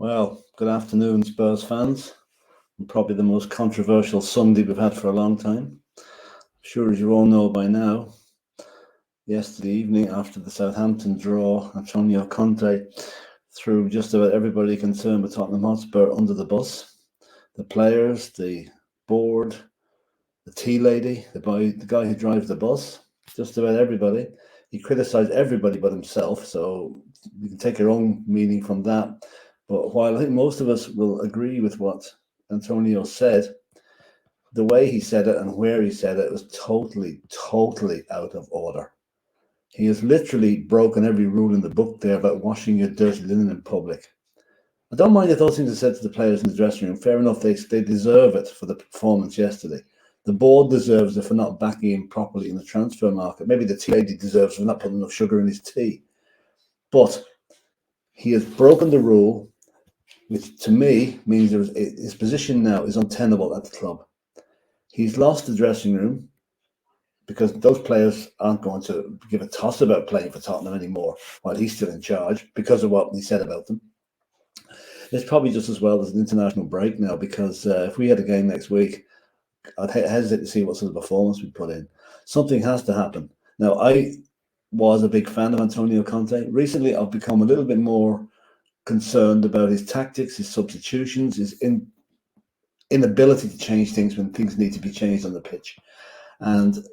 Well, good afternoon, Spurs fans. And probably the most controversial Sunday we've had for a long time. Sure as you all know by now, yesterday evening after the Southampton draw, Antonio Conte threw just about everybody concerned with Tottenham Hotspur under the bus. The players, the board, the tea lady, the guy who drives the bus, just about everybody. He criticised everybody but himself, so you can take your own meaning from that. But while I think most of us will agree with what Antonio said, the way he said it and where he said it was totally out of order. He has literally broken every rule in the book there about washing your dirty linen in public. I don't mind if those things are said to the players in the dressing room. Fair enough, they deserve it for the performance yesterday. The board deserves it for not backing him properly in the transfer market. Maybe the tea lady deserves it for not putting enough sugar in his tea. But he has broken the rule, which to me means his position now is untenable at the club. He's lost the dressing room because those players aren't going to give a toss about playing for Tottenham anymore while he's still in charge because of what he said about them. It's probably just as well as an international break now because if we had a game next week, I'd hesitate to see what sort of performance we put in. Something has to happen. Now, I was a big fan of Antonio Conte. Recently, I've become a little bit more concerned about his tactics, his substitutions, his inability to change things when things need to be changed on the pitch. And,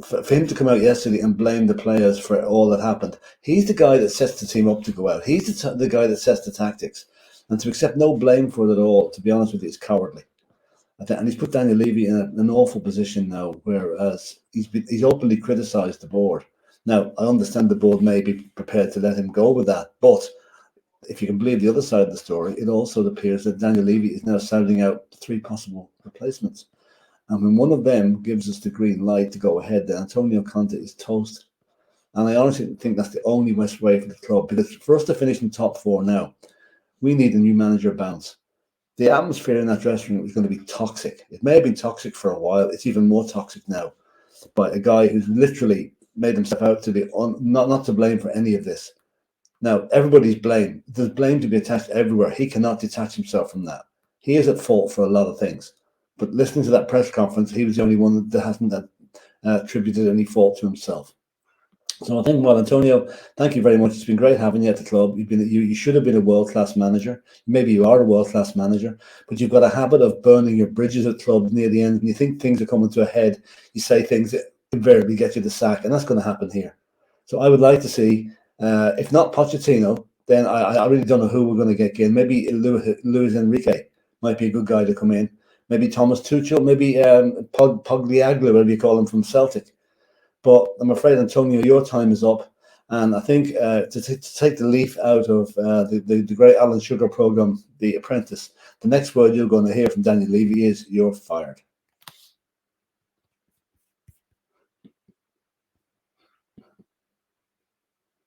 for him to come out yesterday and blame the players for all that happened, he's the guy that sets the team up to go out. He's the guy that sets the tactics. And to accept no blame for it at all, to be honest with you, is cowardly. And he's put Daniel Levy in an awful position now, whereas he's openly criticised the board. Now, I understand the board may be prepared to let him go with that, but if you can believe the other side of the story, it also appears that Daniel Levy is now sounding out 3 possible replacements. And when one of them gives us the green light to go ahead, then Antonio Conte is toast. And I honestly think that's the only best way for the club, because for us to finish in top 4 now, we need a new manager bounce. The atmosphere in that dressing room is going to be toxic. It may have been toxic for a while. It's even more toxic now by a guy who's literally made himself out to be not to blame for any of this. Now, everybody's blame. There's blame to be attached everywhere. He cannot detach himself from that. He is at fault for a lot of things. But listening to that press conference, he was the only one that hasn't attributed any fault to himself. So I think, well, Antonio, thank you very much. It's been great having you at the club. You should have been a world-class manager. Maybe you are a world-class manager, but you've got a habit of burning your bridges at clubs near the end. When you think things are coming to a head, you say things that invariably get you the sack, and that's going to happen here. So I would like to see, if not Pochettino, then I really don't know who we're going to get in. Maybe Luis Enrique might be a good guy to come in. Maybe Thomas Tuchel, maybe Pogliaglia, whatever you call him, from Celtic. But I'm afraid, Antonio, your time is up. And I think to take the leaf out of the great Alan Sugar program, The Apprentice, the next word you're going to hear from Daniel Levy is, "You're fired."